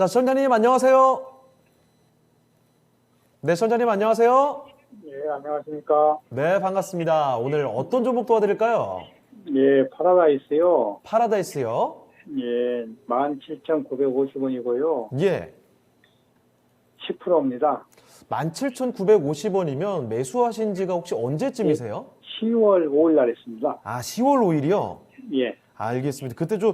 자, 시청자님 안녕하세요. 네, 시청자님 안녕하세요. 예, 안녕하십니까. 네, 반갑습니다. 오늘 어떤 종목 도와드릴까요? 예, 파라다이스요. 파라다이스요. 예, 17,950원이고요. 예. 10%입니다. 17,950원이면 매수하신 지가 혹시 언제쯤이세요? 10월 5일 날 했습니다. 아, 10월 5일이요? 예, 알겠습니다. 그때 좀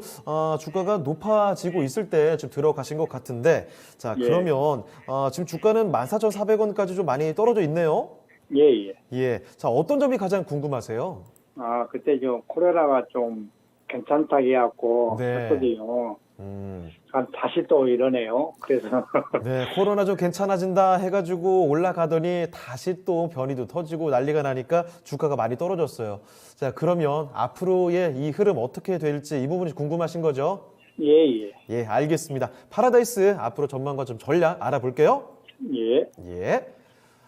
주가가 높아지고 있을 때 좀 들어가신 것 같은데, 자, 예. 그러면 지금 주가는 14,400원까지 좀 많이 떨어져 있네요. 예, 예. 예. 자, 어떤 점이 가장 궁금하세요? 아, 그때 좀 코로나가 좀 괜찮다 해갖고 네. 했거든요. 음. 다시 또 이러네요. 그래서 네, 코로나 좀 괜찮아진다 해가지고 올라가더니 다시 또 변이도 터지고 난리가 나니까 주가가 많이 떨어졌어요. 자, 그러면 앞으로의 이 흐름 어떻게 될지 이 부분이 궁금하신 거죠? 예, 예. 예, 알겠습니다. 파라다이스 앞으로 전망과 좀 전략 알아볼게요. 예. 예.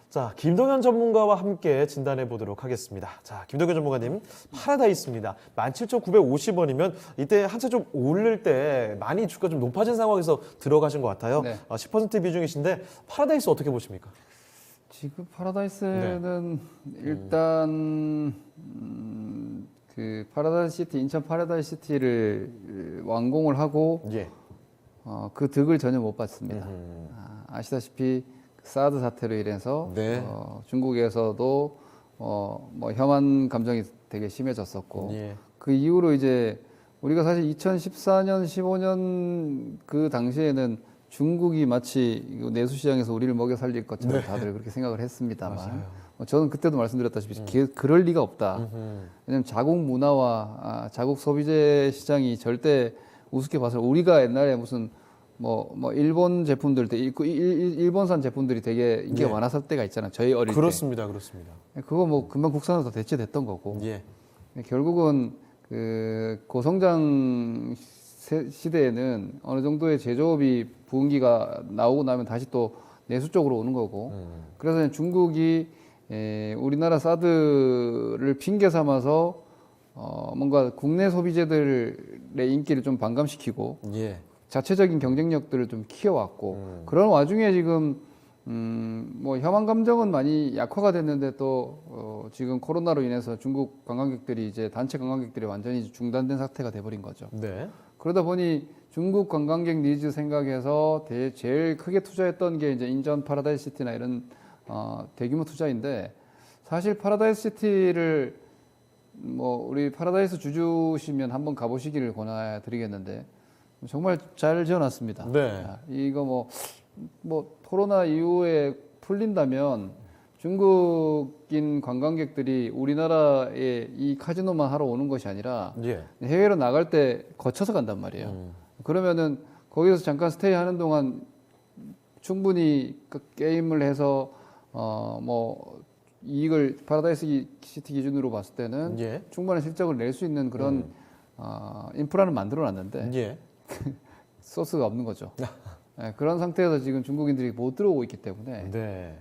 자, 김동현 전문가와 함께 진단해 보도록 하겠습니다. 자, 김동현 전문가님, 파라다이스입니다. 17,950원이면 이때 한참 좀 오를 때 많이 주가 좀 높아진 상황에서 들어가신 것 같아요. 네. 10% 비중이신데 파라다이스 어떻게 보십니까? 지금 파라다이스는 일단 그 파라다이스 시티, 인천 파라다이스 시티를 완공을 하고 예. 그 득을 전혀 못 봤습니다. 아시다시피 사드 사태로 인해서 네. 중국에서도 뭐 혐한 감정이 되게 심해졌었고 예. 그 이후로 이제 우리가 사실 2014년, 15년 그 당시에는 중국이 마치 내수 시장에서 우리를 먹여 살릴 것처럼 다들 그렇게 생각을 했습니다만 저는 그때도 말씀드렸다시피 그럴 리가 없다. 왜냐하면 자국 문화와 자국 소비재 시장이 절대 우습게 봐서 우리가 옛날에 무슨 뭐 일본 제품들 일본산 제품들이 되게 인기가 많았을 때가 있잖아요. 저희 어릴 그렇습니다. 그렇습니다. 때. 그거 뭐 금방 국산화도 대체됐던 거고. 예. 결국은 그 고성장 시대에는 어느 정도의 제조업이 부흥기가 나오고 나면 다시 또 내수 쪽으로 오는 거고. 그래서 중국이 우리나라 사드를 핑계 삼아서 뭔가 국내 소비재들의 인기를 좀 반감시키고 예. 자체적인 경쟁력들을 좀 키워왔고 그런 와중에 지금 뭐 혐한 감정은 많이 약화가 됐는데 또 지금 코로나로 인해서 중국 관광객들이 이제 단체 관광객들이 완전히 중단된 사태가 돼버린 거죠. 네. 그러다 보니 중국 관광객 니즈 생각해서 제일 크게 투자했던 게 이제 인천 파라다이스 시티나 이런 대규모 투자인데 사실 파라다이스 시티를 뭐 우리 파라다이스 주주시면 한번 가보시기를 권해드리겠는데 정말 잘 지어놨습니다. 네. 이거 뭐 코로나 이후에 풀린다면 중국인 관광객들이 우리나라에 이 카지노만 하러 오는 것이 아니라 예. 해외로 나갈 때 거쳐서 간단 말이에요. 그러면은 거기서 잠깐 스테이 하는 동안 충분히 그 게임을 해서 뭐 이익을 파라다이스 시티 기준으로 봤을 때는 예. 충분한 실적을 낼 수 있는 그런 인프라는 만들어 놨는데 예. 소스가 없는 거죠. 네, 그런 상태에서 지금 중국인들이 못 들어오고 있기 때문에 네.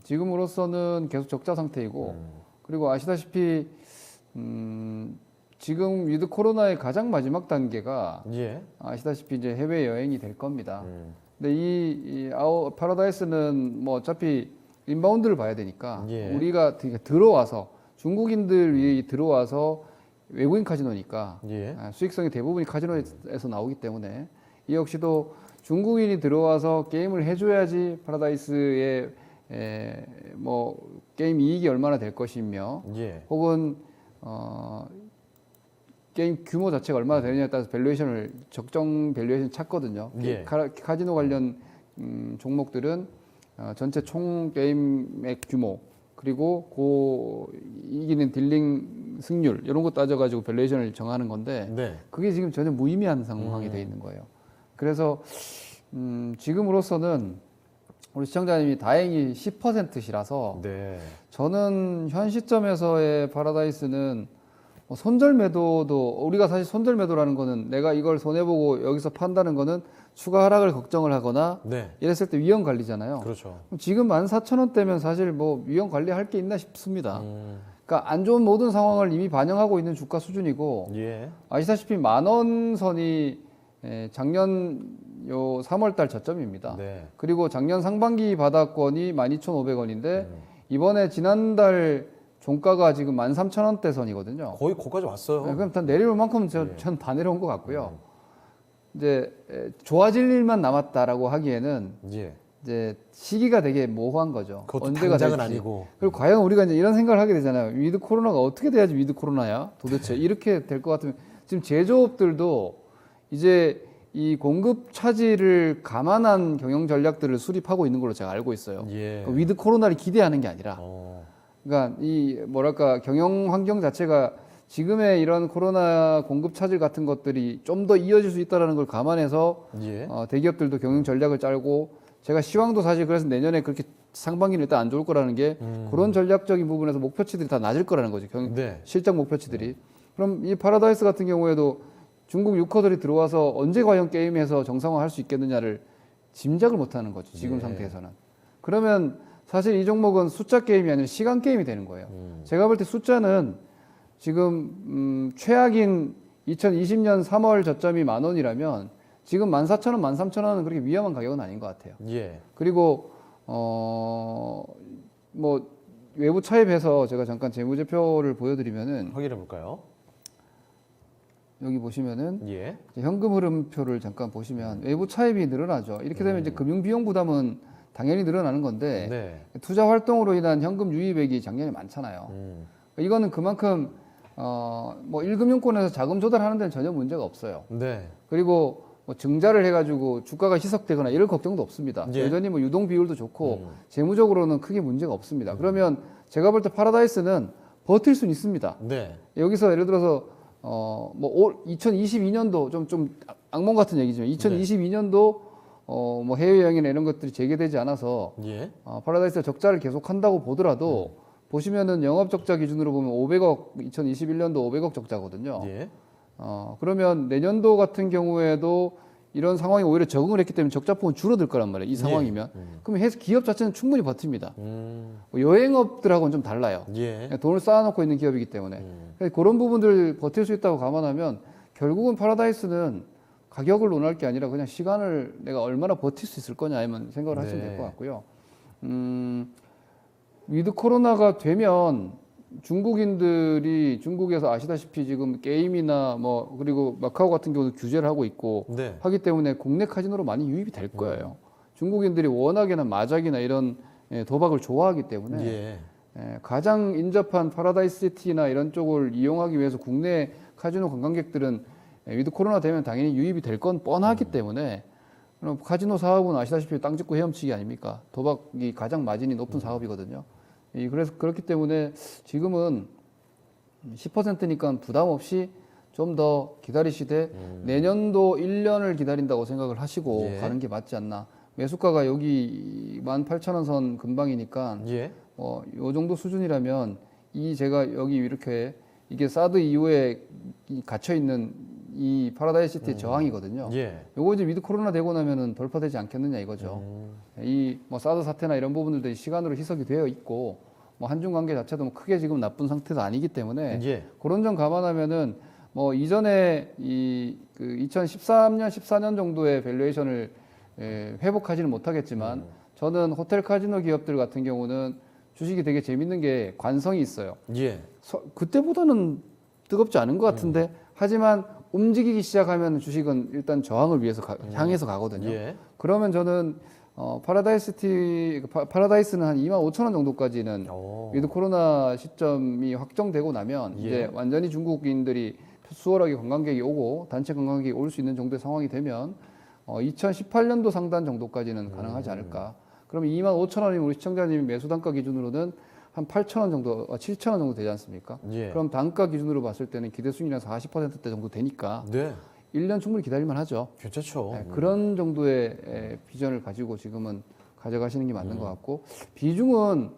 지금으로서는 계속 적자 상태이고 그리고 아시다시피 지금 위드 코로나의 가장 마지막 단계가 예. 아시다시피 이제 해외 여행이 될 겁니다. 근데 이 파라다이스는 뭐 어차피 인바운드를 봐야 되니까 예. 우리가 들어와서 중국인들이 들어와서 외국인 카지노니까 예. 수익성이 대부분이 카지노에서 나오기 때문에 이 역시도 중국인이 들어와서 게임을 해줘야지 파라다이스의 뭐 게임 이익이 얼마나 될 것이며 예. 혹은 게임 규모 자체가 얼마나 되느냐에 따라서 밸류에이션을 적정 밸류에이션 찾거든요. 예. 카지노 관련 종목들은 전체 총 게임액 규모 그리고 이기는 딜링 승률 이런 거 따져가지고 밸류에이션을 정하는 건데 네. 그게 지금 전혀 무의미한 상황이 돼 있는 거예요. 그래서 지금으로서는 우리 시청자님이 다행히 10%시라서 네. 저는 현 시점에서의 파라다이스는 뭐 손절 매도도 우리가 사실 손절 매도라는 거는 내가 이걸 손해보고 여기서 판다는 거는 추가 하락을 걱정을 하거나 네. 이랬을 때 위험 관리잖아요. 그렇죠. 그럼 지금 14,000원대면 사실 뭐 위험 관리할 게 있나 싶습니다. 그러니까 안 좋은 모든 상황을 이미 반영하고 있는 주가 수준이고 예. 아시다시피 10,000원 선이 작년 요 3월달 저점입니다. 네. 그리고 작년 상반기 바닥권이 12,500원인데 이번에 지난달 종가가 지금 13,000원대 선이거든요. 거의 거기까지 왔어요. 네, 그럼 다 내려올 만큼 전 다 내려온 것 같고요. 이제 좋아질 일만 남았다라고 하기에는 예. 이제 시기가 되게 모호한 거죠. 그것도 언제가 당장은 될지. 아니고. 그리고 과연 우리가 이제 이런 생각을 하게 되잖아요. 위드 코로나가 어떻게 돼야지 위드 코로나야? 도대체 이렇게 될 것 같으면 지금 제조업들도 이제 이 공급 차질을 감안한 경영 전략들을 수립하고 있는 걸로 제가 알고 있어요. 예. 그 위드 코로나를 기대하는 게 아니라, 어. 그러니까 이 뭐랄까 경영 환경 자체가 지금의 이런 코로나 공급 차질 같은 것들이 좀 더 이어질 수 있다라는 걸 감안해서 예. 대기업들도 경영 전략을 짜고, 제가 시황도 사실 그래서 내년에 그렇게 상반기는 일단 안 좋을 거라는 게 그런 전략적인 부분에서 목표치들이 다 낮을 거라는 거죠. 네. 실적 목표치들이. 그럼 이 파라다이스 같은 경우에도 중국 유커들이 들어와서 언제 과연 게임에서 정상화 할 수 있겠느냐를 짐작을 못 하는 거죠. 지금 네. 상태에서는. 그러면 사실 이 종목은 숫자 게임이 아니라 시간 게임이 되는 거예요. 제가 볼 때 숫자는 지금 최악인 2020년 3월 저점이 10,000원이라면 지금 14,000원, 13,000원은 그렇게 위험한 가격은 아닌 것 같아요. 예. 그리고 뭐 외부 차입해서 제가 잠깐 재무제표를 보여드리면은 확인해 볼까요? 여기 보시면은 예. 현금 흐름표를 잠깐 보시면 외부 차입이 늘어나죠. 이렇게 되면 이제 금융 비용 부담은 당연히 늘어나는 건데 네. 투자 활동으로 인한 현금 유입액이 작년에 많잖아요. 음. 이거는 그만큼 뭐 1금융권에서 자금 조달하는 데는 전혀 문제가 없어요. 네. 그리고 뭐 증자를 해가지고 주가가 희석되거나 이럴 걱정도 없습니다. 예. 여전히 뭐 유동 비율도 좋고 재무적으로는 크게 문제가 없습니다. 그러면 제가 볼 때 파라다이스는 버틸 수는 있습니다. 네. 여기서 예를 들어서 뭐 2022년도 좀 악몽 같은 얘기지만 2022년도 뭐 해외 여행이나 이런 것들이 재개되지 않아서 예. 파라다이스가 적자를 계속한다고 보더라도 보시면은 영업 적자 기준으로 보면 500억 2021년도 500억 적자거든요. 예. 그러면 내년도 같은 경우에도 이런 상황이 오히려 적응을 했기 때문에 적자폭은 줄어들 거란 말이에요. 이 상황이면. 그러면 기업 자체는 충분히 버팁니다. 뭐 여행업들하고는 좀 달라요. 예. 그냥 돈을 쌓아놓고 있는 기업이기 때문에. 그래서 그런 부분들 버틸 수 있다고 감안하면 결국은 파라다이스는 가격을 논할 게 아니라 그냥 시간을 내가 얼마나 버틸 수 있을 거냐에만 생각을 하시면 될 것 같고요. 위드 코로나가 되면 중국인들이 중국에서 아시다시피 지금 게임이나 뭐 그리고 마카오 같은 경우도 규제를 하고 있고 네. 하기 때문에 국내 카지노로 많이 유입이 될 거예요. 중국인들이 워낙에나 마작이나 이런 도박을 좋아하기 때문에 예. 가장 인접한 파라다이스 시티나 이런 쪽을 이용하기 위해서 국내 카지노 관광객들은 위드 코로나 되면 당연히 유입이 될 건 뻔하기 때문에 그럼 카지노 사업은 아시다시피 땅 짚고 헤엄치기 아닙니까? 도박이 가장 마진이 높은 사업이거든요. 그래서 그렇기 때문에 지금은 10%니까 부담 없이 좀 더 기다리시되 내년도 1년을 기다린다고 생각을 하시고 예. 가는 게 맞지 않나. 매수가가 여기 18,000원 선 근방이니까 예. 요 정도 수준이라면 제가 여기 이렇게 이게 사드 이후에 갇혀 있는 이 파라다이스 시티의 저항이거든요. 예. 요거 이제 위드 코로나 되고 나면은 돌파되지 않겠느냐 이거죠. 이 뭐 사드 사태나 이런 부분들도 시간으로 희석이 되어 있고 뭐 한중 관계 자체도 뭐 크게 지금 나쁜 상태도 아니기 때문에 예. 그런 점 감안하면은 뭐 이전에 그 2013년 14년 정도의 밸류에이션을 회복하지는 못하겠지만 저는 호텔 카지노 기업들 같은 경우는 주식이 되게 재밌는 게 관성이 있어요. 예. 그때보다는 뜨겁지 않은 것 같은데 하지만 움직이기 시작하면 주식은 일단 저항을 위해서 향해서 가거든요. 예. 그러면 저는 파라다이스는 한 25,000원 정도까지는 오. 위드 코로나 시점이 확정되고 나면 예. 이제 완전히 중국인들이 수월하게 관광객이 오고 단체 관광객이 올 수 있는 정도의 상황이 되면 2018년도 상단 정도까지는 가능하지 않을까. 그러면 25,000원이면 우리 시청자님이 매수 단가 기준으로는 한 8,000원 정도, 7,000원 정도 되지 않습니까? 예. 그럼 단가 기준으로 봤을 때는 기대 수익률 40%대 정도 되니까 네. 1년 충분히 기다릴만 하죠. 괜찮죠. 그런 정도의 비전을 가지고 지금은 가져가시는 게 맞는 것 같고 비중은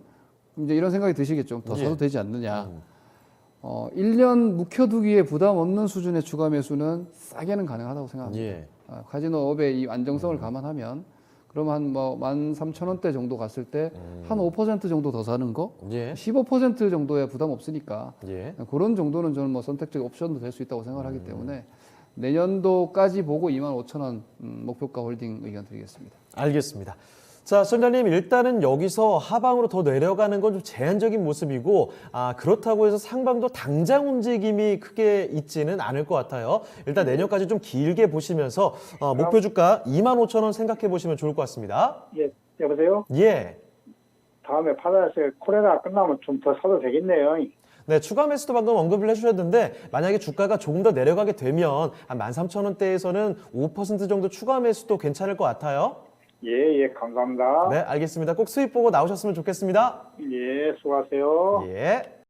이제 이런 생각이 드시겠죠. 더 사도 되지 않느냐. 1년 묵혀두기에 부담 없는 수준의 추가 매수는 싸게는 가능하다고 생각합니다. 예. 카지노업의 이 안정성을 감안하면 그러면 한 뭐 13,000원대 정도 갔을 때 한 5% 정도 더 사는 거, 예. 15% 정도야 부담 없으니까 예. 그런 정도는 저는 뭐 선택적 옵션도 될 수 있다고 생각하기 때문에 내년도까지 보고 25,000원 목표가 홀딩 의견 드리겠습니다. 알겠습니다. 자, 시청자님, 일단은 여기서 하방으로 더 내려가는 건 좀 제한적인 모습이고, 그렇다고 해서 상방도 당장 움직임이 크게 있지는 않을 것 같아요. 일단 내년까지 좀 길게 보시면서 목표 주가 25,000원 생각해 보시면 좋을 것 같습니다. 예, 여보세요? 예. 다음에 파라다이스 코레라 끝나면 좀 더 사도 되겠네요. 네, 추가 매수도 방금 언급을 해주셨는데 만약에 주가가 조금 더 내려가게 되면 한 13,000원대에서는 5% 정도 추가 매수도 괜찮을 것 같아요. 예, 감사합니다. 네, 알겠습니다. 꼭 수익 보고 나오셨으면 좋겠습니다. 예, 수고하세요. 예.